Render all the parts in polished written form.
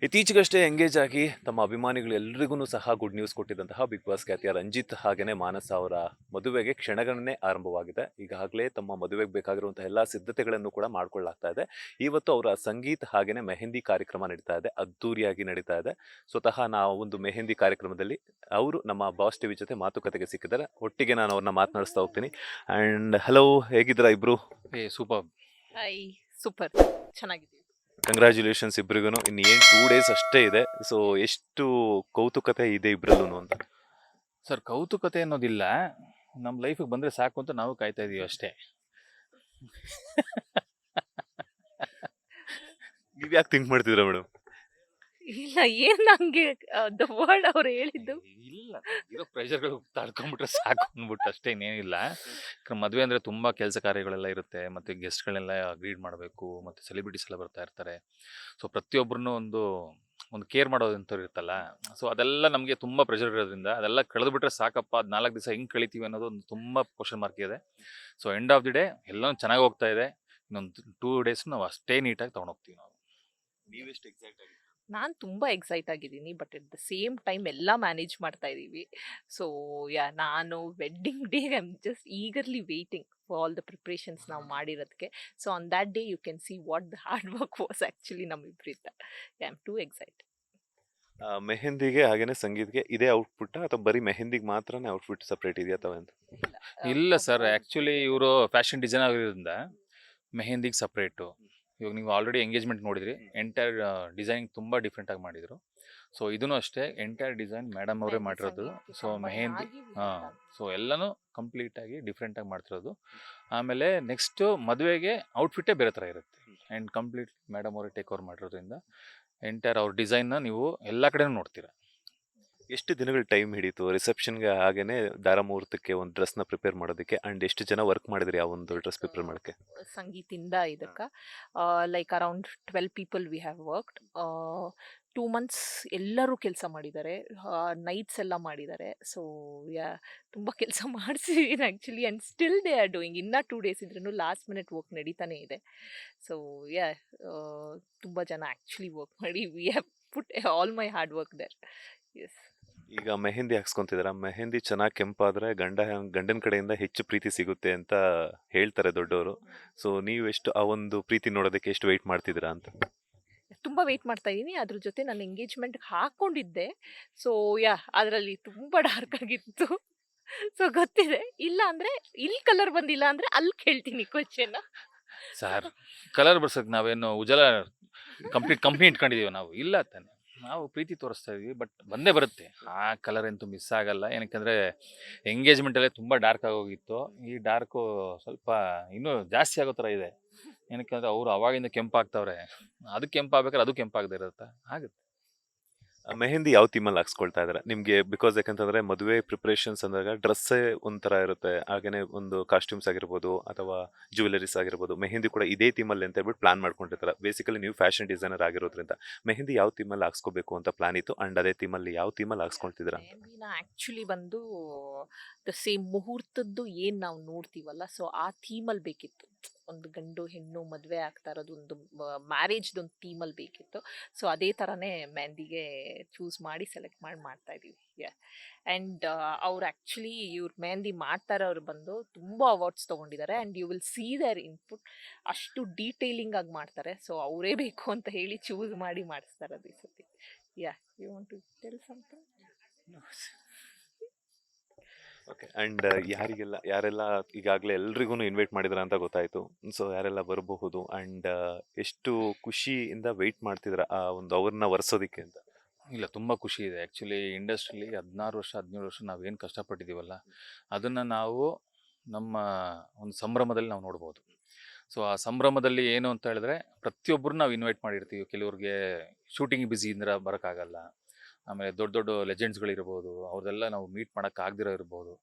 ಇತ್ತೀಚೆಗಷ್ಟೇ ಎಂಗೇಜ್ ಆಗಿ ತಮ್ಮ ಅಭಿಮಾನಿಗಳು ಎಲ್ರಿಗೂ ಸಹ ಗುಡ್ ನ್ಯೂಸ್ ಕೊಟ್ಟಿದ್ದಂತಹ ಬಿಗ್ ಬಾಸ್ ಖ್ಯಾತಿಯ ರಂಜಿತ್ ಹಾಗೆಯೇ ಮಾನಸ ಅವರ ಮದುವೆಗೆ ಕ್ಷಣಗಣನೆ ಆರಂಭವಾಗಿದೆ. ಈಗಾಗಲೇ ತಮ್ಮ ಮದುವೆಗೆ ಬೇಕಾಗಿರುವಂತಹ ಎಲ್ಲ ಸಿದ್ಧತೆಗಳನ್ನು ಕೂಡ ಮಾಡ್ಕೊಳ್ಳಲಾಗ್ತಾ ಇದೆ. ಇವತ್ತು ಅವರ ಸಂಗೀತ್ ಹಾಗೆಯೇ ಮೆಹಂದಿ ಕಾರ್ಯಕ್ರಮ ನಡೀತಾ ಇದೆ, ಅದ್ದೂರಿಯಾಗಿ ನಡೀತಾ ಇದೆ. ಸ್ವತಃ ನಾವು ಒಂದು ಮೆಹಂದಿ ಕಾರ್ಯಕ್ರಮದಲ್ಲಿ ಅವರು ನಮ್ಮ ಬಾಸ್ ಟಿವಿ ಜೊತೆ ಮಾತುಕತೆಗೆ ಸಿಕ್ಕಿದ್ದಾರೆ. ಒಟ್ಟಿಗೆ ನಾನು ಅವ್ರನ್ನ ಮಾತನಾಡಿಸ್ತಾ ಹೋಗ್ತೀನಿ. ಅಂಡ್ ಹಲೋ, ಹೇಗಿದ್ದೀರಾ ಇಬ್ರು? ಸೂಪರ್. ಹಾಯ್, ಸೂಪರ್ ಚೆನ್ನಾಗಿದ್ದೀವಿ. ಕಂಗ್ರ್ಯಾಚುಲೇಷನ್ಸ್ ಇಬ್ರಿಗೂ. ಇನ್ನು ಏನು 2 ಡೇಸ್ ಅಷ್ಟೇ ಇದೆ. ಸೊ ಎಷ್ಟು ಕೌತುಕತೆ ಇದೆ ಇಬ್ರಲ್ಲೂ ಅಂತ. ಸರ್, ಕೌತುಕತೆ ಅನ್ನೋದಿಲ್ಲ, ನಮ್ಮ ಲೈಫಿಗೆ ಬಂದರೆ ಸಾಕು ಅಂತ ನಾವು ಕಾಯ್ತಾ ಇದೀವಿ ಅಷ್ಟೇ. ನೀವ್ ಯಾಕೆ ಥಿಂಕ್ ಮಾಡ್ತಿದ್ದೀರಾ ಮೇಡಮ್? ಇಲ್ಲ, ಏನ್ ನಂಗೆ ದ ವರ್ಡ್ ಅವ್ರು ಹೇಳಿದ್ದು. ಇಲ್ಲ, ಇರೋ ಪ್ರೆಷರ್ಗಳು ತಡ್ಕೊಂಡ್ಬಿಟ್ರೆ ಸಾಕು ಅಂದ್ಬಿಟ್ಟು ಅಷ್ಟೇ, ಇನ್ನೇನಿಲ್ಲ. ಮದುವೆ ಅಂದರೆ ತುಂಬ ಕೆಲಸ ಕಾರ್ಯಗಳೆಲ್ಲ ಇರುತ್ತೆ, ಮತ್ತು ಗೆಸ್ಟ್ಗಳೆಲ್ಲ ಗ್ರೀಡ್ ಮಾಡಬೇಕು, ಮತ್ತು ಸೆಲೆಬ್ರಿಟೀಸ್ ಎಲ್ಲ ಬರ್ತಾ ಇರ್ತಾರೆ. ಸೊ ಪ್ರತಿಯೊಬ್ಬರನ್ನೂ ಒಂದು ಕೇರ್ ಮಾಡೋದಂಥವ್ರು ಇರುತ್ತಲ್ಲ, ಸೊ ಅದೆಲ್ಲ ನಮಗೆ ತುಂಬ ಪ್ರೆಷರ್ ಇರೋದ್ರಿಂದ ಅದೆಲ್ಲ ಕಳೆದುಬಿಟ್ರೆ ಸಾಕಪ್ಪ, ಅದು 4 ದಿವಸ ಹೆಂಗೆ ಕಳಿತೀವಿ ಅನ್ನೋದು ಒಂದು ತುಂಬ ಕ್ವಶನ್ ಮಾರ್ಕ್ ಇದೆ. So end of the day ಎಲ್ಲನೂ ಚೆನ್ನಾಗಿ ಹೋಗ್ತಾ ಇದೆ. ಇನ್ನೊಂದು 2 ಡೇಸ್ ನಾವು ಅಷ್ಟೇ ನೀಟಾಗಿ ತೊಗೊಂಡೋಗ್ತೀವಿ ನಾವು. ನೀವೆಷ್ಟು ಎಕ್ಸೈಟ್ ಆಗಿ? ನಾನು ತುಂಬಾ ಎಕ್ಸೈಟ್ ಆಗಿದ್ದೀನಿ, but at the same time ಎಲ್ಲ ಮ್ಯಾನೇಜ್ ಮಾಡ್ತಾ ಇದೀವಿ. ಸೊ ನಾನು wedding day I am just eagerly waiting for all the preparations ನಾವು ಮಾಡಿರೋದಕ್ಕೆ. So on that day you can see what the hard work was actually ನಮ್ಮಿಬ್ಬರಿಂದ. I am too excite. ಮೆಹಂದಿಗೆ ಹಾಗೇನೆ ಸಂಗೀತ್ಗೆ ಇದೇ ಔಟ್ಪುಟ್ ಅಥವಾ ಬರೀ ಮೆಹಂದಿಗೆ ಮಾತ್ರನೇ ಔಟ್ಫಿಟ್ ಸಪ್ರೇಟ್ ಇದೆಯಾ ಅಥವಾ ಅಂತ? ಇಲ್ಲ ಸರ್, ಆ್ಯಕ್ಚುಲಿ ಇವರು ಫ್ಯಾಷನ್ ಡಿಸೈನ್ ಆಗಿರೋದ್ರಿಂದ ಮೆಹಂದಿಗೆ ಸಪ್ರೇಟು. ಇವಾಗ ನೀವು ಆಲ್ರೆಡಿ ಎಂಗೇಜ್ಮೆಂಟ್ ನೋಡಿದ್ರಿ, ಎಂಟೈರ್ ಡಿಸೈನಿಂಗ್ ತುಂಬ ಡಿಫ್ರೆಂಟಾಗಿ ಮಾಡಿದರು. ಸೊ ಇದೂ ಅಷ್ಟೇ, ಎಂಟೈರ್ ಡಿಸೈನ್ ಮೇಡಮ್ ಅವರೇ ಮಾಡಿರೋದು. ಸೊ ಮೆಹಂದಿ, ಸೊ ಎಲ್ಲನೂ ಕಂಪ್ಲೀಟಾಗಿ ಡಿಫ್ರೆಂಟಾಗಿ ಮಾಡ್ತಿರೋದು. ಆಮೇಲೆ ನೆಕ್ಸ್ಟು ಮದುವೆಗೆ ಔಟ್ಫಿಟ್ಟೇ ಬೇರೆ ಥರ ಇರುತ್ತೆ. ಆ್ಯಂಡ್ ಕಂಪ್ಲೀಟ್ ಮೇಡಮ್ ಅವರೇ ಟೇಕ್ ಓವರ್ ಮಾಡಿರೋದ್ರಿಂದ ಎಂಟೈರ್ ಅವ್ರ ಡಿಸೈನ್ನ ನೀವು ಎಲ್ಲ ಕಡೆನೂ ನೋಡ್ತೀರಾ. ಎಷ್ಟು ದಿನಗಳು ಟೈಮ್ ಹಿಡೀತು ರಿಸೆಪ್ಷನ್ಗೆ ಹಾಗೇನೆ ದಾರ ಮುಹೂರ್ತಕ್ಕೆ ಒಂದು ಡ್ರೆಸ್ನ ಪ್ರಿಪೇರ್ ಮಾಡೋದಕ್ಕೆ? ಅಂಡ್ ಎಷ್ಟು ಜನ ವರ್ಕ್ ಮಾಡಿದ್ರಿ ಆ ಒಂದು ಡ್ರೆಸ್ ಪ್ರಿಪೇರ್ ಮಾಡೋಕ್ಕೆ? ಸಂಗೀತಿಂದ ಇದಕ್ಕೆ like around 12 people we have worked. 2 months ಎಲ್ಲರೂ ಕೆಲಸ ಮಾಡಿದ್ದಾರೆ, ನೈಟ್ಸ್ ಎಲ್ಲ ಮಾಡಿದ್ದಾರೆ. ಸೊ ಯಾ, ತುಂಬ ಕೆಲಸ ಮಾಡಿಸಿದ್ದೀನಿ actually, and still they are doing. ಇನ್ನೂ 2 ಡೇಸ್ ಇದ್ರೂ ಲಾಸ್ಟ್ ಮಿನಿಟ್ ವರ್ಕ್ ನಡೀತಾನೆ ಇದೆ. ಸೊ ಯಾ, ತುಂಬ ಜನ ಆ್ಯಕ್ಚುಲಿ ವರ್ಕ್ ಮಾಡಿ we have put all my hard work there. Yes. ಈಗ ಮೆಹಂದಿ ಹಾಕ್ಸ್ಕೊಂತಿದ್ದೀರಾ, ಮೆಹಂದಿ ಚೆನ್ನಾಗಿ ಕೆಂಪಾದ್ರೆ ಗಂಡನ ಕಡೆಯಿಂದ ಹೆಚ್ಚು ಪ್ರೀತಿ ಸಿಗುತ್ತೆ ಅಂತ ಹೇಳ್ತಾರೆ ದೊಡ್ಡವರು. ಸೊ ನೀವು ಎಷ್ಟು ಆ ಒಂದು ಪ್ರೀತಿ ನೋಡೋದಕ್ಕೆ ಎಷ್ಟು ವೆಯ್ಟ್ ಮಾಡ್ತಿದ್ದೀರಾ ಅಂತ? ತುಂಬ ವೆಯ್ಟ್ ಮಾಡ್ತಾ ಇದ್ದೀನಿ. ಅದ್ರ ಜೊತೆ ನಾನು ಎಂಗೇಜ್ಮೆಂಟ್ಗೆ ಹಾಕ್ಕೊಂಡಿದ್ದೆ. ಸೊ ಯಾ, ಅದರಲ್ಲಿ ತುಂಬ ಡಾರ್ಕ್ ಆಗಿತ್ತು. ಸೊ ಗೊತ್ತಿದೆ, ಇಲ್ಲ ಅಂದರೆ ಇಲ್ಲಿ ಕಲರ್ ಬಂದಿಲ್ಲ ಅಂದರೆ ಅಲ್ಲಿ ಕೇಳ್ತೀನಿ ಕ್ವಶನ್. ಸರ್, ಕಲರ್ ಬರ್ಸೋಕೆ ನಾವೇನು ಉಜಾಲ ಕಂಪ್ನಿ ಇಟ್ಕೊಂಡಿದೀವಿ ನಾವು? ಇಲ್ಲ ತಾನೆ, ನಾವು ಪ್ರೀತಿ ತೋರಿಸ್ತಾ ಇದೀವಿ, ಬಟ್ ಬಂದೇ ಬರುತ್ತೆ. ಆ ಕಲರ್ ಅಂತೂ ಮಿಸ್ ಆಗಲ್ಲ. ಏನಕ್ಕೆಂದರೆ ಎಂಗೇಜ್ಮೆಂಟಲ್ಲೇ ತುಂಬ ಡಾರ್ಕ್ ಆಗೋಗಿತ್ತು. ಈ ಡಾರ್ಕು ಸ್ವಲ್ಪ ಇನ್ನೂ ಜಾಸ್ತಿ ಆಗೋ ಥರ ಇದೆ. ಏನಕ್ಕೆಂದರೆ ಅವರು ಅವಾಗಿಂದ ಕೆಂಪಾಗ್ತವ್ರೆ, ಅದು ಕೆಂಪಾಗಬೇಕಾದ್ರೆ ಅದು ಕೆಂಪಾಗದೇ ಇರುತ್ತೆ, ಆಗುತ್ತೆ. ಮೆಹಂದಿ ಯಾವ ಥೀಮಲ್ಲಿ ಹಾಕ್ಸ್ಕೊಳ್ತಾ ಇದ್ದಾರೆ ನಿಮಗೆ? ಬಿಕಾಸ್ ಯಾಕಂತಂದ್ರೆ ಮದುವೆ ಪ್ರಿಪ್ರೇಷನ್ಸ್ ಅಂದಾಗ ಡ್ರೆಸ್ಸೇ ಒಂಥರ ಇರುತ್ತೆ, ಹಾಗೇನೆ ಒಂದು ಕಾಸ್ಟ್ಯೂಮ್ಸ್ ಆಗಿರ್ಬೋದು ಅಥವಾ ಜ್ಯುವೆಲರೀಸ್ ಆಗಿರ್ಬೋದು. ಮೆಹಂದಿ ಕೂಡ ಇದೇ ಥೀಮಲ್ಲಿ ಅಂತ ಹೇಳ್ಬಿಟ್ಟು ಪ್ಲಾನ್ ಮಾಡ್ಕೊಂಡಿರ್ತಾರೆ. ಬೇಸಿಕಲಿ ನೀವು ಫ್ಯಾಷನ್ ಡಿಸೈನರ್ ಆಗಿರೋದ್ರಿಂದ ಮೆಹಂದಿ ಯಾವ ಥೀಮಲ್ಲಿ ಹಾಕ್ಸ್ಕೋಬೇಕು ಅಂತ ಪ್ಲಾನ್ ಇತ್ತು, ಅಂಡ್ ಅದೇ ಥೀಮಲ್ಲಿ ಯಾವ ಥೀಮಲ್ಲಿ ಹಾಕ್ಸ್ಕೊಳ್ತಿದ್ದೀರಾ ಅಂತ? ಮೆಹಂದಿನ ಆ್ಯಕ್ಚುಲಿ ಬಂದು ದ ಸೇಮ್ ಮುಹೂರ್ತದ್ದು ಏನು ನಾವು ನೋಡ್ತೀವಲ್ಲ, ಸೊ ಆ ಥೀಮಲ್ಲಿ ಬೇಕಿತ್ತು. ಒಂದು ಗಂಡು ಹೆಣ್ಣು ಮದುವೆ ಆಗ್ತಾ ಇರೋದು, ಒಂದು ಮ್ಯಾರೇಜ್ದೊಂದು ಥೀಮಲ್ಲಿ ಬೇಕಿತ್ತು. ಸೊ ಅದೇ ಥರನೇ ಮೆಹಂದಿಗೆ ಚೂಸ್ ಮಾಡಿ ಸೆಲೆಕ್ಟ್ ಮಾಡಿ ಮಾಡ್ತಾ ಇದ್ದೀವಿ. ಯಾ, ಆ್ಯಂಡ್ ಅವ್ರು ಆ್ಯಕ್ಚುಲಿ ಇವ್ರು ಮೆಹಂದಿ ಮಾಡ್ತಾ ಇರೋರು ಬಂದು ತುಂಬ ಅವಾರ್ಡ್ಸ್ ತೊಗೊಂಡಿದ್ದಾರೆ. And you will see their input, ಅಷ್ಟು ಡೀಟೇಲಿಂಗ್ ಆಗಿ ಮಾಡ್ತಾರೆ. ಸೊ ಅವರೇ ಬೇಕು ಅಂತ ಹೇಳಿ ಚೂಸ್ ಮಾಡಿ ಮಾಡಿಸ್ತಾರೆ ಅದು ಈ ಸತಿ. Yeah, you want to tell something? Okay. And ಯಾರೆಲ್ಲ ಈಗಾಗಲೇ ಎಲ್ರಿಗೂ ಇನ್ವೈಟ್ ಮಾಡಿದ್ರ ಅಂತ ಗೊತ್ತಾಯ್ತು. ಸೊ ಯಾರೆಲ್ಲ ಬರಬಹುದು ಅಂಡ್ ಎಷ್ಟು ಖುಷಿಯಿಂದ ವೆಯ್ಟ್ ಮಾಡ್ತಿದ್ರ ಆ ಒಂದು ಅವ್ರನ್ನ ವರ್ಸೋದಿಕ್ಕೆ ಅಂತ? ಇಲ್ಲ, ತುಂಬ ಖುಷಿ ಇದೆ. ಆ್ಯಕ್ಚುಲಿ ಇಂಡಸ್ಟ್ರಿಲಿ 16 ವರ್ಷ 17 ವರ್ಷ ನಾವೇನು ಕಷ್ಟಪಟ್ಟಿದ್ದೀವಲ್ಲ, ಅದನ್ನು ನಾವು ನಮ್ಮ ಒಂದು ಸಂಭ್ರಮದಲ್ಲಿ ನಾವು ನೋಡ್ಬೋದು. ಸೊ ಆ ಸಂಭ್ರಮದಲ್ಲಿ ಏನು ಅಂತ ಹೇಳಿದ್ರೆ, ಪ್ರತಿಯೊಬ್ಬರು ನಾವು ಇನ್ವೈಟ್ ಮಾಡಿರ್ತೀವಿ. ಕೆಲವ್ರಿಗೆ ಶೂಟಿಂಗ್ ಬ್ಯುಸಿಯಿಂದ ಬರೋಕ್ಕಾಗಲ್ಲ. ಆಮೇಲೆ ದೊಡ್ಡ ದೊಡ್ಡ ಲೆಜೆಂಡ್ಸ್ಗಳಿರ್ಬೋದು, ಅವ್ರದ್ದೆಲ್ಲ ನಾವು ಮೀಟ್ ಮಾಡೋಕ್ಕಾಗದಿರೋ ಇರ್ಬೋದು.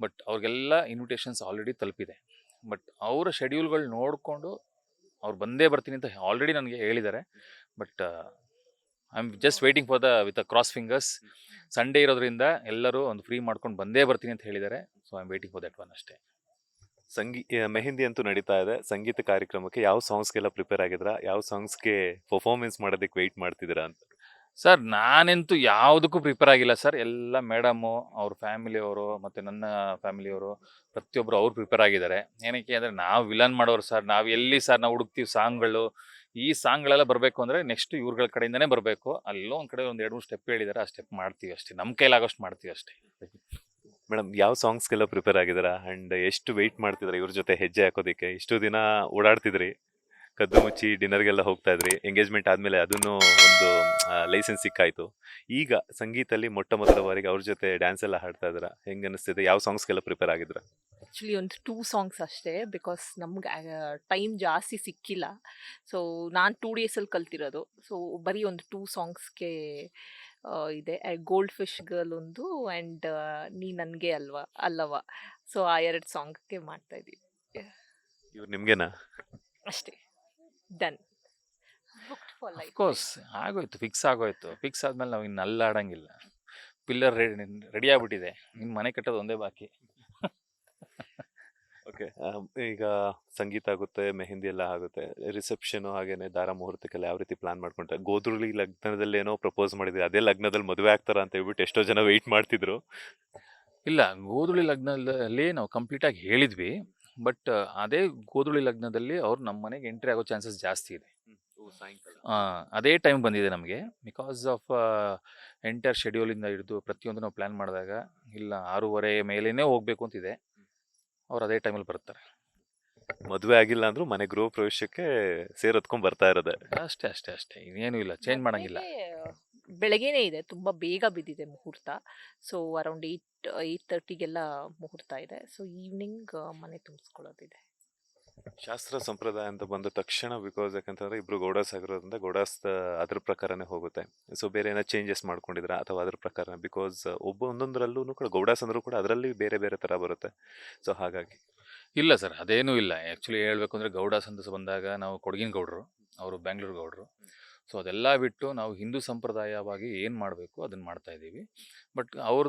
ಬಟ್ ಅವ್ರಿಗೆಲ್ಲ ಇನ್ವಿಟೇಷನ್ಸ್ ಆಲ್ರೆಡಿ ತಲುಪಿದೆ. ಬಟ್ ಅವರ ಶೆಡ್ಯೂಲ್ಗಳು ನೋಡಿಕೊಂಡು ಅವ್ರು ಬಂದೇ ಬರ್ತೀನಿ ಅಂತ ಆಲ್ರೆಡಿ ನನಗೆ ಹೇಳಿದ್ದಾರೆ. But I am just waiting for with cross fingers. Sunday ಇರೋದ್ರಿಂದ ಎಲ್ಲರೂ ಒಂದು ಫ್ರೀ ಮಾಡ್ಕೊಂಡು ಬಂದೇ ಬರ್ತೀನಿ ಅಂತ ಹೇಳಿದ್ದಾರೆ. So I am waiting for that one ಅಷ್ಟೇ. ಮೆಹಂದಿ ಅಂತೂ ನಡೀತಾ ಇದೆ. ಸಂಗೀತ ಕಾರ್ಯಕ್ರಮಕ್ಕೆ ಯಾವ ಸಾಂಗ್ಸ್ಗೆಲ್ಲ ಪ್ರಿಪೇರ್ ಆಗಿದ್ರ? ಯಾವ ಸಾಂಗ್ಸ್ಗೆ ಪರ್ಫಾರ್ಮೆನ್ಸ್ ಮಾಡೋದಕ್ಕೆ ವೆಯ್ಟ್ ಮಾಡ್ತಿದ್ದೀರಾ ಅಂತ? ಸರ್ ನಾನಂತೂ ಯಾವುದಕ್ಕೂ ಪ್ರಿಪೇರ್ ಆಗಿಲ್ಲ ಸರ್. ಎಲ್ಲ ಮೇಡಮು, ಅವ್ರ ಫ್ಯಾಮಿಲಿಯವರು ಮತ್ತು ನನ್ನ ಫ್ಯಾಮಿಲಿಯವರು ಪ್ರತಿಯೊಬ್ಬರು ಅವ್ರು ಪ್ರಿಪೇರ್ ಆಗಿದ್ದಾರೆ. ಏನಕ್ಕೆ ಅಂದರೆ ನಾವು ವಿಲನ್ ಮಾಡೋರು ಸರ್. ನಾವು ಎಲ್ಲಿ ಸರ್ ನಾವು ಹುಡುಕ್ತೀವಿ ಸಾಂಗ್ಗಳು. ಈ ಸಾಂಗ್ಗಳೆಲ್ಲ ಬರಬೇಕು ಅಂದರೆ ನೆಕ್ಸ್ಟ್ ಇವ್ರುಗಳ ಕಡೆಯಿಂದನೇ ಬರಬೇಕು. ಅಲ್ಲೋ ಒಂದು ಕಡೆ ಒಂದು 2-3 ಸ್ಟೆಪ್ ಹೇಳಿದ್ದಾರೆ, ಆ ಸ್ಟೆಪ್ ಮಾಡ್ತೀವಿ ಅಷ್ಟೇ. ನಮ್ಮ ಕೈಲಾಗೋಷ್ಟು ಮಾಡ್ತೀವಿ ಅಷ್ಟೇ. ಮೇಡಮ್ ಯಾವ ಸಾಂಗ್ಸ್ಗೆಲ್ಲ ಪ್ರಿಪೇರ್ ಆಗಿದ್ದೀರಾ ಅಂಡ್ ಎಷ್ಟು ವೆಯ್ಟ್ ಮಾಡ್ತಿದ್ರಾ ಇವ್ರ ಜೊತೆ ಹೆಜ್ಜೆ ಹಾಕೋದಕ್ಕೆ? ಇಷ್ಟು ದಿನ ಓಡಾಡ್ತಿದ್ರಿ, ಕದ್ದು ಮುಚ್ಚಿ ಡಿನ್ನರ್ಗೆಲ್ಲ ಹೋಗ್ತಾ ಇದ್ರಿ, ಎಂಗೇಜ್ಮೆಂಟ್ ಆದ್ಮೇಲೆ ಅದನ್ನು ಒಂದು ಲೈಸೆನ್ಸ್ ಸಿಕ್ಕಾಯ್ತು. ಈಗ ಸಂಗೀತಲ್ಲಿ ಮೊಟ್ಟ ಮೊದಲ ಬಾರಿಗೆ ಅವ್ರ ಜೊತೆ ಡ್ಯಾನ್ಸ್ ಎಲ್ಲ ಹಾಡ್ತಾ ಇದ್ದೀರಾ, ಹೆಂಗ್ ಅನಿಸ್ತಿದೆ? ಯಾವ ಸಾಂಗ್ಸ್ಗೆಲ್ಲ ಪ್ರಿಪೇರ್ ಆಗಿದ್ರ? ಆ್ಯಕ್ಚುಲಿ ಒಂದು 2 ಸಾಂಗ್ಸ್ ಅಷ್ಟೇ, ಬಿಕಾಸ್ ನಮ್ಗೆ ಟೈಮ್ ಜಾಸ್ತಿ ಸಿಕ್ಕಿಲ್ಲ. ಸೊ ನಾನು 2 ಡೇಸಲ್ಲಿ ಕಲ್ತಿರೋದು. ಸೊ ಬರೀ ಒಂದು 2 ಸಾಂಗ್ಸ್ಗೆ ಇದೆ. ಗೋಲ್ಡ್ ಫಿಶ್ ಗರ್ಲ್ ಒಂದು ಆ್ಯಂಡ್ ನೀ ನನಗೆ ಅಲ್ಲವಾ. ಸೊ ಆ 2 ಸಾಂಗ್ಗೆ ಮಾಡ್ತಾ ಇದ್ದೀವಿ ಇವ್ರು ನಿಮ್ಗೆನಾ? ಅಷ್ಟೇ. Done, booked for life. Of course ಆಗೋಯ್ತು, ಫಿಕ್ಸ್ ಆಗೋಯ್ತು. ಫಿಕ್ಸ್ ಆದ್ಮೇಲೆ ನಾವು ಇನ್ನು ಅಲ್ಲಾಡಂಗಿಲ್ಲ. ಪಿಲ್ಲರ್ ರೆಡಿ ಆಗ್ಬಿಟ್ಟಿದೆ, ಇನ್ನು ಮನೆ ಕಟ್ಟೋದು ಒಂದೇ ಬಾಕಿ. ಓಕೆ. ಈಗ ಸಂಗೀತ ಆಗುತ್ತೆ, ಮೆಹಂದಿ ಎಲ್ಲ ಆಗುತ್ತೆ, ರಿಸೆಪ್ಷನ್ ಹಾಗೇನೆ ದಾರ ಮುಹೂರ್ತಕ್ಕೆಲ್ಲ ಯಾವ ರೀತಿ ಪ್ಲಾನ್ ಮಾಡ್ಕೊಂಡ್ರೆ? ಗೋಧುಳಿ ಲಗ್ನದಲ್ಲಿ ಏನೋ ಪ್ರಪೋಸ್ ಮಾಡಿದ್ರೆ, ಅದೇ ಲಗ್ನದಲ್ಲಿ ಮದುವೆ ಆಗ್ತಾರ ಅಂತ ಹೇಳ್ಬಿಟ್ಟು ಎಷ್ಟೋ ಜನ ವೆಯ್ಟ್ ಮಾಡ್ತಿದ್ರು. ಇಲ್ಲ, ಗೋಧುಳಿ ಲಗ್ನದಲ್ಲಿ ನಾವು ಕಂಪ್ಲೀಟಾಗಿ ಹೇಳಿದ್ವಿ. ಬಟ್ ಅದೇ ಗೋಧುಳಿ ಲಗ್ನದಲ್ಲಿ ಅವ್ರು ನಮ್ಮ ಮನೆಗೆ ಎಂಟ್ರಿ ಆಗೋ ಚಾನ್ಸಸ್ ಜಾಸ್ತಿ ಇದೆ. ಅದೇ ಟೈಮ್ ಬಂದಿದೆ ನಮಗೆ. ಬಿಕಾಸ್ ಆಫ್ ಎಂಟೈರ್ ಶೆಡ್ಯೂಲಿಂದ ಹಿಡಿದು ಪ್ರತಿಯೊಂದು ನಾವು ಪ್ಲ್ಯಾನ್ ಮಾಡಿದಾಗ ಇಲ್ಲ 6:30 ಮೇಲೇ ಹೋಗ್ಬೇಕು ಅಂತಿದೆ. ಅವ್ರು ಅದೇ ಟೈಮಲ್ಲಿ ಬರ್ತಾರೆ. ಮದುವೆ ಆಗಿಲ್ಲ ಅಂದ್ರೂ ಮನೆ ಗೃಹ ಪ್ರವೇಶಕ್ಕೆ ಸೇರೊತ್ಕೊಂಡ್ ಬರ್ತಾ ಇರೋದೆ. ಅಷ್ಟೇ ಅಷ್ಟೇ ಅಷ್ಟೇ, ಇನ್ನೇನು ಇಲ್ಲ, ಚೇಂಜ್ ಮಾಡಂಗಿಲ್ಲ. ಬೆಳಗ್ಗೆನೇ ಇದೆ, ತುಂಬ ಬೇಗ ಬಿದ್ದಿದೆ ಮುಹೂರ್ತ. ಸೊ ಅರೌಂಡ್ 8:30ಗೆಲ್ಲ ಮುಹೂರ್ತ ಇದೆ. ಸೊ ಈವ್ನಿಂಗ್ ಮನೆ ತುಂಬಿಸ್ಕೊಳ್ಳೋದಿದೆ. ಶಾಸ್ತ್ರ ಸಂಪ್ರದಾಯ ಅಂತ ಬಂದ ತಕ್ಷಣ, ಬಿಕಾಸ್ ಯಾಕಂತಂದ್ರೆ ಇಬ್ರು ಗೌಡಾಸ್ ಆಗಿರೋದ್ರಿಂದ ಗೌಡಾಸ್ ಅದ್ರ ಪ್ರಕಾರನೇ ಹೋಗುತ್ತೆ. ಸೊ ಬೇರೆ ಏನೋ ಚೇಂಜಸ್ ಮಾಡ್ಕೊಂಡಿದ್ರ ಅಥವಾ ಅದ್ರ ಪ್ರಕಾರ? ಬಿಕಾಸ್ ಒಂದೊಂದರಲ್ಲೂ ಕೂಡ ಗೌಡಾಸ್ ಅಂದ್ರೂ ಕೂಡ ಅದರಲ್ಲಿ ಬೇರೆ ಬೇರೆ ತರ ಬರುತ್ತೆ. ಸೊ ಹಾಗಾಗಿ ಇಲ್ಲ ಸರ್, ಅದೇನೂ ಇಲ್ಲ. ಆ್ಯಕ್ಚುಲಿ ಹೇಳ್ಬೇಕು ಅಂದರೆ ಗೌಡಾಸ್ ಅಂತ ಬಂದಾಗ ನಾವು ಕೊಡಗಿನ ಗೌಡರು, ಅವರು ಬ್ಯಾಂಗ್ಳೂರು ಗೌಡರು. ಸೊ ಅದೆಲ್ಲ ಬಿಟ್ಟು ನಾವು ಹಿಂದೂ ಸಂಪ್ರದಾಯವಾಗಿ ಏನು ಮಾಡಬೇಕು ಅದನ್ನು ಮಾಡ್ತಾ ಇದ್ದೀವಿ. ಬಟ್ ಅವ್ರ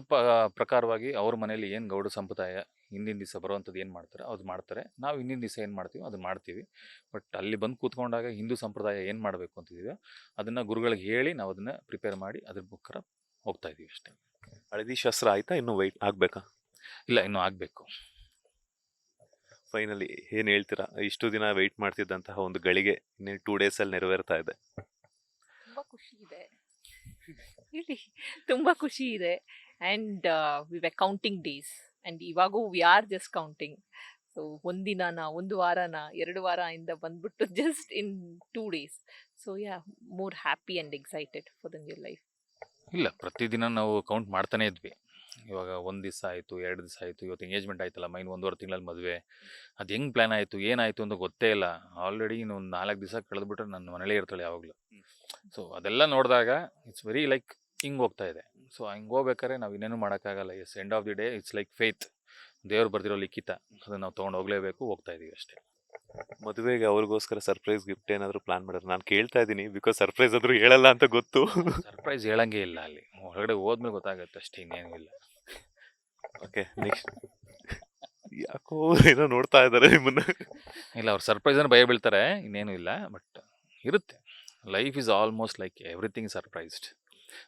ಪ್ರಕಾರವಾಗಿ ಅವ್ರ ಮನೇಲಿ ಏನು ಗೌಡ ಸಂಪ್ರದಾಯ ಹಿಂದಿನ ದಿವಸ ಬರುವಂಥದ್ದು ಏನು ಮಾಡ್ತಾರೆ ಅದು ಮಾಡ್ತಾರೆ. ನಾವು ಹಿಂದಿನ ದಿವಸ ಏನು ಮಾಡ್ತೀವಿ ಅದನ್ನು ಮಾಡ್ತೀವಿ. ಬಟ್ ಅಲ್ಲಿ ಬಂದು ಕೂತ್ಕೊಂಡಾಗ ಹಿಂದೂ ಸಂಪ್ರದಾಯ ಏನು ಮಾಡಬೇಕು ಅಂತಿದ್ದೀವಿ ಅದನ್ನು ಗುರುಗಳಿಗೆ ಹೇಳಿ ನಾವು ಅದನ್ನು ಪ್ರಿಪೇರ್ ಮಾಡಿ ಅದ್ರ ಪ್ರಕಾರ ಹೋಗ್ತಾ ಇದ್ದೀವಿ ಅಷ್ಟೇ. ಹಳದಿ ಶಾಸ್ತ್ರ ಆಯ್ತಾ, ಇನ್ನು ವೆಯ್ಟ್ ಆಗ್ಬೇಕಾ? ಇಲ್ಲ, ಇನ್ನೂ ಆಗಬೇಕು. ಫೈನಲಿ ಏನ್ ಹೇಳ್ತೀರಾ? ಇಷ್ಟು ದಿನ ವೆಯ್ಟ್ ಮಾಡ್ತಿದ್ದಂತಹ ಒಂದು ಗಳಿಗೆ 2 ಡೇಸ್ ಅಲ್ಲಿ ನೆರವೇರ್ತಾ ಇದೆ. ತುಂಬ ಖುಷಿ ಇದೆ, ಹೇಳಿ, ತುಂಬ ಖುಷಿ ಇದೆ. And we were counting days, and ಇವಾಗೂ we are just counting. So ಒಂದಿನ, ಒಂದು ವಾರನ, 2 ವಾರ ಇಂದ ಬಂದ್ಬಿಟ್ಟು just in 2 days. So yeah, more happy and excited for the new life. ಇಲ್ಲ, ಪ್ರತಿದಿನ ನಾವು ಕೌಂಟ್ ಮಾಡ್ತಾನೆ ಇದ್ವಿ. ಇವಾಗ 1 ದಿವಸ ಆಯಿತು, 2 ದಿವಸ ಆಯಿತು, ಇವತ್ತು ಎಂಗೇಜ್ಮೆಂಟ್ ಆಯ್ತಲ್ಲ, ಮೈನ್ 1.5 ತಿಂಗಳಲ್ಲಿ ಮದುವೆ. ಅದು ಹೆಂಗೆ ಪ್ಲ್ಯಾನ್ ಆಯಿತು, ಏನಾಯಿತು ಅಂತ ಗೊತ್ತೇ ಇಲ್ಲ. ಆಲ್ರೆಡಿ ಇನ್ನು ಒಂದು 4 ದಿವಸ ಕಳೆದ್ಬಿಟ್ರೆ ನನ್ನ ಮನೇಲೇ ಇರ್ತಾಳೆ ಯಾವಾಗಲೂ. ಸೊ ಅದೆಲ್ಲ ನೋಡಿದಾಗ ಇಟ್ಸ್ ವೆರಿ ಲೈಕ್ ಹಿಂಗೆ ಹೋಗ್ತಾ ಇದೆ. ಸೊ ಹಿಂಗೆ ಹೋಗ್ಬೇಕಾದ್ರೆ ನಾವು ಇನ್ನೇನು ಮಾಡೋಕ್ಕಾಗಲ್ಲ. Yes, end of the day it's like faith, ದೇವ್ರು ಬರ್ದಿರೋ ಲಿಖಿತ, ಅದನ್ನು ನಾವು ತೊಗೊಂಡು ಹೋಗಲೇಬೇಕು, ಹೋಗ್ತಾ ಇದೀವಿ ಅಷ್ಟೇ. ಮದುವೆಗೆ ಅವ್ರಿಗೋಸ್ಕರ ಸರ್ಪ್ರೈಸ್ ಗಿಫ್ಟ್ ಏನಾದ್ರು ಪ್ಲಾನ್ ಮಾಡಿದ್ರೆ? ನಾನು ಕೇಳ್ತಾ ಇದ್ದೀನಿ, ಬಿಕಾಸ್ ಸರ್ಪ್ರೈಸ್ ಆದ್ರೂ ಹೇಳಲ್ಲ ಅಂತ ಗೊತ್ತು. ಸರ್ಪ್ರೈಸ್ ಹೇಳಂಗೆ ಇಲ್ಲ, ಅಲ್ಲಿ ಹೊರಗಡೆ ಹೋದ್ಮೇಲೆ ಗೊತ್ತಾಗುತ್ತೆ ಅಷ್ಟೇ, ಇನ್ನೇನು ಇಲ್ಲ. ಓಕೆ, ನೆಕ್ಸ್ಟ್ ಯಾಕೋ ಏನೋ ನೋಡ್ತಾ ಇದ್ದಾರೆ ನಿಮ್ಮನ್ನ. ಇಲ್ಲ, ಅವ್ರು ಸರ್ಪ್ರೈಸನ್ನು ಭಯ ಬೀಳ್ತಾರೆ, ಇನ್ನೇನು ಇಲ್ಲ. ಬಟ್ ಇರುತ್ತೆ, life is almost like everything surprised.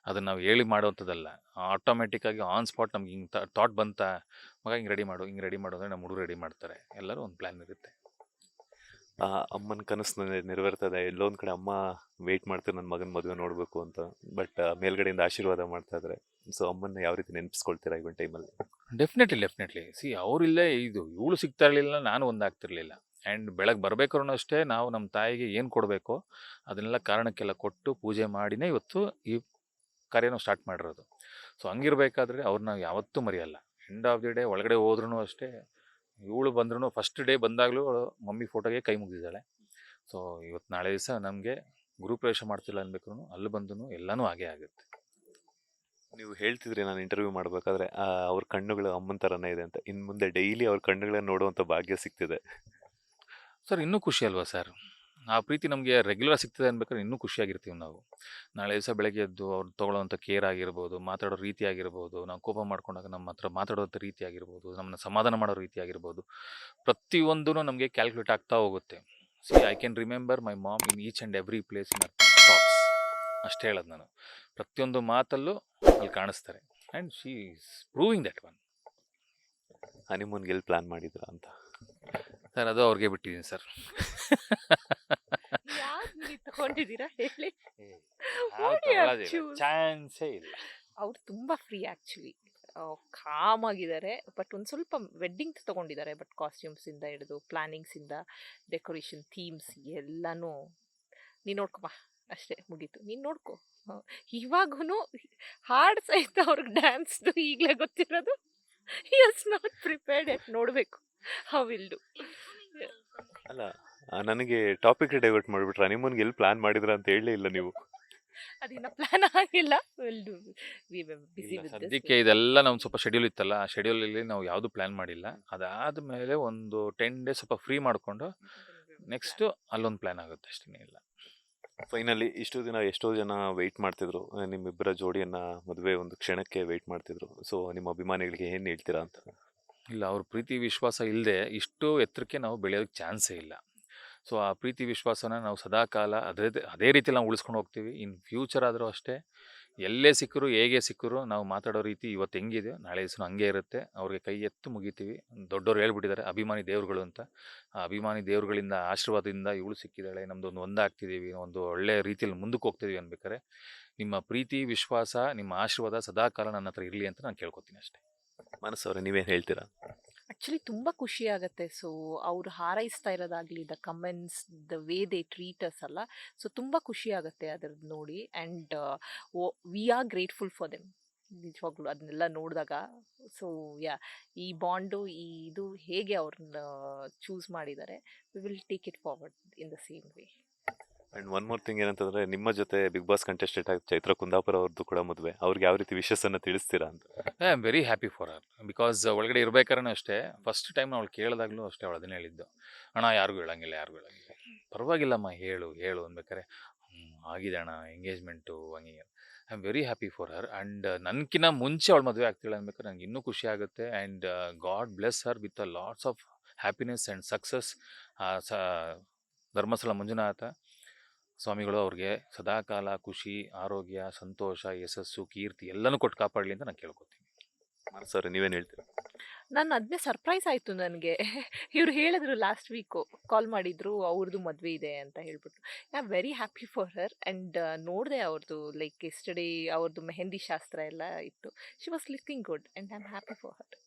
ಅದನ್ನು ನಾವು ಹೇಳಿ ಮಾಡೋವಂಥದ್ದಲ್ಲ, ಆಟೋಮೆಟಿಕ್ಕಾಗಿ ಆನ್ ಸ್ಪಾಟ್ ನಮ್ಗೆ ಹಿಂಗೆ ಥಾಟ್ ಬಂತ, ಮಗ ಹಿಂಗೆ ರೆಡಿ ಮಾಡು, ಹಿಂಗೆ ರೆಡಿ ಮಾಡು ಅಂದರೆ ನಮ್ಮ ಹುಡುಗರು ರೆಡಿ ಮಾಡ್ತಾರೆ. ಎಲ್ಲರೂ ಒಂದು ಪ್ಲ್ಯಾನ್ ಇರುತ್ತೆ. ಅಮ್ಮನ ಕನಸು ನೆರವೇರ್ತದೆ. ಎಲ್ಲೊಂದ್ ಕಡೆ ಅಮ್ಮ ವೆಯ್ಟ್ ಮಾಡ್ತಾರೆ ನನ್ನ ಮಗನ ಮದುವೆ ನೋಡ್ಬೇಕು ಅಂತ, ಬಟ್ ಮೇಲ್ಗಡೆಯಿಂದ ಆಶೀರ್ವಾದ ಮಾಡ್ತಾ ಇದ್ದಾರೆ. ಸೊ ಅಮ್ಮನ್ನ ಯಾವ ರೀತಿ ನೆನಪಿಸ್ಕೊಳ್ತೀರಾ ಇವನ್ ಟೈಮಲ್ಲಿ? ಡೆಫಿನೆಟ್ಲಿ ಸಿ, ಅವರಿಲ್ಲೇ ಇವಳು ಸಿಗ್ತಾ ಇರಲಿಲ್ಲ, ನಾನು ಒಂದಾಗ್ತಿರ್ಲಿಲ್ಲ. ಆ್ಯಂಡ್ ಬೆಳಗ್ಗೆ ಬರ್ಬೇಕಾದ್ರೂ ಅಷ್ಟೇ ನಾವು ನಮ್ಮ ತಾಯಿಗೆ ಏನು ಕೊಡಬೇಕೋ ಅದನ್ನೆಲ್ಲ ಕಾರಣಕ್ಕೆಲ್ಲ ಕೊಟ್ಟು ಪೂಜೆ ಮಾಡಿನೇ ಇವತ್ತು ಈ ಕಾರ್ಯನ ಸ್ಟಾರ್ಟ್ ಮಾಡಿರೋದು. ಸೊ ಹಂಗಿರ್ಬೇಕಾದ್ರೆ ಅವ್ರನ್ನ ಯಾವತ್ತೂ ಮರೆಯಲ್ಲ. ಎಂಡ್ ಆಫ್ ದಿ ಡೇ ಒಳಗಡೆ ಹೋದ್ರೂ ಅಷ್ಟೇ, ಇವಳು ಬಂದ್ರೂ ಫಸ್ಟ್ ಡೇ ಬಂದಾಗಲೂ ಮಮ್ಮಿ ಫೋಟೋಗೆ ಕೈ ಮುಗಿದಿದ್ದಾಳೆ. ಸೊ ಇವತ್ತು ನಾಳೆ ದಿವಸ ನಮಗೆ ಗುರುಪ್ರವೇಶ ಮಾಡ್ತಿಲ್ಲ ಅನ್ಬೇಕು, ಅಲ್ಲಿ ಬಂದು ಎಲ್ಲನೂ ಹಾಗೇ ಆಗುತ್ತೆ. ನೀವು ಹೇಳ್ತಿದ್ರಿ ನಾನು ಇಂಟರ್ವ್ಯೂ ಮಾಡ್ಬೇಕಾದ್ರೆ ಅವ್ರ ಕಣ್ಣುಗಳು ಅಮ್ಮನ ಥರನೇ ಇದೆ ಅಂತ. ಇನ್ನು ಮುಂದೆ ಡೈಲಿ ಅವ್ರ ಕಣ್ಣುಗಳನ್ನ ನೋಡುವಂಥ ಭಾಗ್ಯ ಸಿಗ್ತಿದೆ. ಸರ್ ಇನ್ನೂ ಖುಷಿ ಅಲ್ವಾ ಸರ್? ಆ ಪ್ರೀತಿ ನಮಗೆ ರೆಗ್ಯುಲರ್ ಸಿಗ್ತದೆ ಅನ್ಬೇಕಾದ್ರೆ ಇನ್ನೂ ಖುಷಿಯಾಗಿರ್ತೀವಿ ನಾವು. ನಾಳೆ ದಿವಸ ಬೆಳಗ್ಗೆ ಎದ್ದು ಅವ್ರು ತೊಗೊಳ್ಳೋವಂಥ ಕೇರ್ ಆಗಿರ್ಬೋದು, ಮಾತಾಡೋ ರೀತಿ ಆಗಿರ್ಬೋದು, ನಾವು ಕೋಪ ಮಾಡ್ಕೊಂಡಾಗ ನಮ್ಮ ಹತ್ರ ಮಾತಾಡೋಂಥ ರೀತಿ ಆಗಿರ್ಬೋದು, ನಮ್ಮನ್ನ ಸಮಾಧಾನ ಮಾಡೋ ರೀತಿ ಆಗಿರ್ಬೋದು, ಪ್ರತಿಯೊಂದೂ ನಮಗೆ ಕ್ಯಾಲ್ಕುಲೇಟ್ ಆಗ್ತಾ ಹೋಗುತ್ತೆ. See, I can remember my mom in each and every place in our thoughts. ಅಷ್ಟೇ ಹೇಳೋದು ನಾನು. ಪ್ರತಿಯೊಂದು ಮಾತಲ್ಲೂ ಅಲ್ಲಿ ಕಾಣಿಸ್ತಾರೆ. And she is proving that one. ಹನಿಮೂನ್ಗೆ ಎಲ್ಲಿ ಪ್ಲಾನ್ ಮಾಡಿದ್ರ ಅಂತ? ಸರ್ ಅದು ಅವ್ರಿಗೆ ಬಿಟ್ಟಿದ್ದೀನಿ ಸರ್. ಯಾವ್ದು ತಗೊಂಡಿದ್ದೀರಾ ಹೇಳಿ? What you have choose? ಚಾನ್ಸೇ ಇಲ್ಲ. ಅವ್ರು ತುಂಬಾ ಫ್ರೀ ಆಕ್ಚುಲಿ, ಕಾಮ್ ಆಗಿದ್ದಾರೆ. ಬಟ್ ಒಂದ್ ಸ್ವಲ್ಪ ವೆಡ್ಡಿಂಗ್ ತಗೊಂಡಿದ್ದಾರೆ. ಬಟ್ ಕಾಸ್ಟ್ಯೂಮ್ಸ್ ಇಂದ ಹಿಡಿದು ಪ್ಲಾನಿಂಗ್ಸ್ ಇಂದ ಡೆಕೋರೇಷನ್ ಥೀಮ್ಸ್ ಎಲ್ಲಾನು ನೀನ್ ನೋಡ್ಕೊಬಾ ಅಷ್ಟೇ, ಮುಗೀತು. ನೀನ್ ನೋಡ್ಕೊ. ಇವಾಗೂ ಹಾಡ್ ಸಹಿತ ಅವ್ರಿಗೆ ಡ್ಯಾನ್ಸ್ದು ಈಗಲೇ ಗೊತ್ತಿರೋದು. He is not prepared yet. ನೋಡ್ಬೇಕು how will do. ಅಲ್ಲ, ನನಗೆ ಟಾಪಿಕ್ ಡೈವರ್ಟ್ ಮಾಡಿಬಿಟ್ರೆ ಹನಿಮೂನ್ಗೆ ಎಲ್ಲಿ ಪ್ಲಾನ್ ಮಾಡಿದ್ರ ಅಂತ ಹೇಳಲೇ ಇಲ್ಲ ನೀವು. ಅದಿನ್ನ ಪ್ಲಾನ್ ಆಗಿಲ್ಲ. Will do. ವಿ ವರ್ ಬಿಸಿ ಇಲ್ಲ, ವಿತ್ ಸದ್ಯಕ್ಕೆ ಇದೆಲ್ಲ ನಮ್ಗೆ ಸ್ವಲ್ಪ ಶೆಡ್ಯೂಲ್ ಇತ್ತಲ್ಲ, ಆ ಶೆಡ್ಯೂಲಲ್ಲಿ ನಾವು ಯಾವುದು ಪ್ಲಾನ್ ಮಾಡಿಲ್ಲ. ಅದಾದಮೇಲೆ ಒಂದು 10 ಡೇಸ್ ಸ್ವಲ್ಪ ಫ್ರೀ ಮಾಡಿಕೊಂಡು ನೆಕ್ಸ್ಟು ಅಲ್ಲೊಂದು ಪ್ಲ್ಯಾನ್ ಆಗುತ್ತೆ, ಅಷ್ಟೇ ಇಲ್ಲ. ಫೈನಲಿ ಇಷ್ಟು ದಿನ ಎಷ್ಟೋ ಜನ ವೆಯ್ಟ್ ಮಾಡ್ತಿದ್ರು, ನಿಮ್ಮಿಬ್ಬರ ಜೋಡಿಯನ್ನ ಮದುವೆ ಒಂದು ಕ್ಷಣಕ್ಕೆ ವೆಯ್ಟ್ ಮಾಡ್ತಿದ್ರು. ಸೊ ನಿಮ್ಮ ಅಭಿಮಾನಿಗಳಿಗೆ ಏನು ಹೇಳ್ತೀರಾ ಅಂತ? ಇಲ್ಲ, ಅವ್ರ ಪ್ರೀತಿ ವಿಶ್ವಾಸ ಇಲ್ಲದೆ ಇಷ್ಟು ಎತ್ತರಕ್ಕೆ ನಾವು ಬೆಳೆಯೋದಕ್ಕೆ ಚಾನ್ಸೇ ಇಲ್ಲ. ಸೊ ಆ ಪ್ರೀತಿ ವಿಶ್ವಾಸನ ನಾವು ಸದಾಕಾಲ ಅದೇ ರೀತಿ ನಾವು ಉಳಿಸ್ಕೊಂಡು ಹೋಗ್ತೀವಿ. ಇನ್ ಫ್ಯೂಚರ್ ಆದರೂ ಅಷ್ಟೇ, ಎಲ್ಲೇ ಸಿಕ್ಕರು ಹೇಗೆ ಸಿಕ್ಕರು ನಾವು ಮಾತಾಡೋ ರೀತಿ ಇವತ್ತು ಹೆಂಗಿದೆ ನಾಳೆ ದಿವಸ ಹಂಗೆ ಇರುತ್ತೆ. ಅವ್ರಿಗೆ ಕೈ ಎತ್ತು ಮುಗಿತೀವಿ. ದೊಡ್ಡವ್ರು ಹೇಳ್ಬಿಟ್ಟಿದ್ದಾರೆ ಅಭಿಮಾನಿ ದೇವ್ರುಗಳು ಅಂತ. ಆ ಅಭಿಮಾನಿ ದೇವ್ರುಗಳಿಂದ ಆಶೀರ್ವಾದದಿಂದ ಇವಳು ಸಿಕ್ಕಿದ್ದಾಳೆ, ನಮ್ಮದೊಂದು ಒಂದಾಗ್ತಿದ್ದೀವಿ, ಒಂದು ಒಳ್ಳೆ ರೀತಿಯಲ್ಲಿ ಮುಂದಕ್ಕೆ ಹೋಗ್ತಿದ್ದೀವಿ ಅನ್ಬೇಕಾರೆ ನಿಮ್ಮ ಪ್ರೀತಿ ವಿಶ್ವಾಸ ನಿಮ್ಮ ಆಶೀರ್ವಾದ ಸದಾಕಾಲ ನನ್ನ ಹತ್ರ ಇರಲಿ ಅಂತ ನಾನು ಕೇಳ್ಕೊತೀನಿ ಅಷ್ಟೇ. ಮನಸ್ಸು ಅವ್ರೆ, ನೀವೇನು ಹೇಳ್ತೀರಾ? ಆಕ್ಚುಲಿ ತುಂಬಾ ಖುಷಿ ಆಗತ್ತೆ. ಸೊ ಅವ್ರು ಹಾರೈಸ್ತಾ ಇರೋದಾಗ್ಲಿ, the comments, the way they treat us ಅಲ್ಲ, ಸೊ ತುಂಬಾ ಖುಷಿ ಆಗತ್ತೆ ಅದ್ರದ್ದು ನೋಡಿ. And we are grateful for them ನಿಜವಾಗ್ಲು ಅದನ್ನೆಲ್ಲ ನೋಡಿದಾಗ. ಸೊ ಈ ಬಾಂಡು ಇದು ಹೇಗೆ ಅವ್ರನ್ನ ಚೂಸ್ ಮಾಡಿದ್ದಾರೆ, we will take it forward in the same way. And one more thing ಏನಂತಂದ್ರೆ, ನಿಮ್ಮ ಜೊತೆ ಬಿಗ್ ಬಾಸ್ ಕಂಟೆಸ್ಟೆಂಟ್ ಆಗಿ ಚೈತ್ರ ಕುಂದಾಪುರ ಅವ್ರದ್ದು ಕೂಡ ಮದುವೆ. ಅವ್ರಿಗೆ ಯಾವ ರೀತಿ ವಿಶಸ್ಸನ್ನು ತಿಳಿಸ್ತೀರಾ ಅಂತ? I am very happy for Har. Because ಒಳಗಡೆ ಇರ್ಬೇಕಾದ್ರೂ ಅಷ್ಟೇ, ಫಸ್ಟ್ ಟೈಮ್ ಅವಳು ಕೇಳಿದಾಗಲೂ ಅಷ್ಟೇ ಅವಳು ಅದನ್ನೇ ಹೇಳಿದ್ದು, ಅಣ್ಣ ಯಾರಿಗೂ ಹೇಳಂಗಿಲ್ಲ. ಪರವಾಗಿಲ್ಲಮ್ಮ, ಹೇಳು ಅನ್ಬೇಕಾರೆ ಆಗಿದೆ ಅಣ್ಣ ಎಂಗೇಜ್ಮೆಂಟು ಹಂಗೆ. I am very happy for her. And ನನಗಿನ್ನ ಮುಂಚೆ ಅವಳು ಮದುವೆ ಆಗ್ತಿಲ್ಲ ಅನ್ಬೇಕಾದ್ರೆ ನನಗೆ ಇನ್ನೂ ಖುಷಿ ಆಗುತ್ತೆ. And God bless her with a lots of happiness and success. Dharmasthala Manjunatha ಸ್ವಾಮಿಗಳು ಅವ್ರಿಗೆ ಸದಾಕಾಲ ಖುಷಿ, ಆರೋಗ್ಯ, ಸಂತೋಷ, ಯಶಸ್ಸು, ಕೀರ್ತಿ ಎಲ್ಲನೂ ಕೊಟ್ಟು ಕಾಪಾಡಲಿ ಅಂತ ನಾನು ಕೇಳ್ಕೊತೀನಿ. ಮನಸ್ಸು ಅವ್ರೆ, ನೀವೇನು ಹೇಳ್ತೀರಾ? ನಾನು ಅದನ್ನೇ ಸರ್ಪ್ರೈಸ್ ಆಯಿತು ನನಗೆ. ಇವ್ರು ಹೇಳಿದ್ರು ಲಾಸ್ಟ್ ವೀಕು ಕಾಲ್ ಮಾಡಿದ್ರು, ಅವ್ರದ್ದು ಮದುವೆ ಇದೆ ಅಂತ ಹೇಳ್ಬಿಟ್ಟು. I am very happy for her. And ನೋಡಿದೆ ಅವ್ರದ್ದು ಲೈಕ್ ಎಸ್ಟರ್ಡೇ ಅವ್ರದ್ದು ಮೆಹಂದಿ ಶಾಸ್ತ್ರ ಎಲ್ಲ ಇತ್ತು. She was looking good and I am happy for her.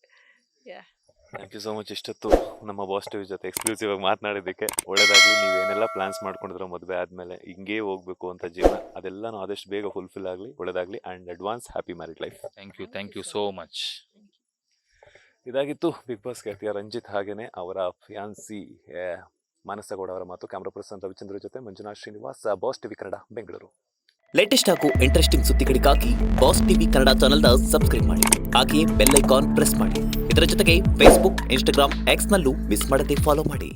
Thank you so much. ಇಷ್ಟೊತ್ತು ನಮ್ಮ ಬಾಸ್ ಟಿವಿ ಜೊತೆ ಎಕ್ಸ್ಕ್ಲೂಸಿವ್ ಆಗಿ ಮಾತನಾಡಿದ್ದಕ್ಕೆ. ಒಳ್ಳೆದಾಗಲಿ. ನೀವೇನೆಲ್ಲ ಪ್ಲಾನ್ಸ್ ಮಾಡ್ಕೊಂಡಿರೋ ಮದುವೆ ಆದಮೇಲೆ ಹಿಂಗೇ ಹೋಗ್ಬೇಕು ಅಂತ ಜೀವನ, ಅದೆಲ್ಲನೂ ಆದಷ್ಟು ಬೇಗ ಫುಲ್ಫಿಲ್ ಆಗಲಿ. ಒಳ್ಳೆದಾಗಲಿ. And advance happy married life. Thank you so much. ಇದಾಗಿತ್ತು ಬಿಗ್ ಬಾಸ್ ಖ್ಯಾತಿಯ ರಂಜಿತ್ ಹಾಗೇನೆ ಅವರ ಫಿಯಾನ್ಸಿ ಮಾನಸಗೌಡ ಅವರ ಮಾತು. ಕ್ಯಾಮ್ರಾ ಪರ್ಸನ್ ರವಿಚಂದ್ರ ಜೊತೆ Manjunath Srinivas, boss TV Kannada, Bengaluru. Latest ಹಾಗೂ ಇಂಟ್ರೆಸ್ಟಿಂಗ್ ಸುದ್ದಿಗಳಿಗಾಗಿ ಬಾಸ್ ಟಿವಿ ಕನ್ನಡ ಚಾನೆಲ್ನ ಸಬ್ಸ್ಕ್ರೈಬ್ ಮಾಡಿ. ಹಾಗೆಯೇ ಬೆಲ್ ಐಕಾನ್ ಪ್ರೆಸ್ ಮಾಡಿ. ಇದರ ಜೊತೆಗೆ ಫೇಸ್ಬುಕ್, ಇನ್ಸ್ಟಾಗ್ರಾಮ್, ಎಕ್ಸ್ನಲ್ಲೂ ಮಿಸ್ ಮಾಡದೆ ಫಾಲೋ ಮಾಡಿ.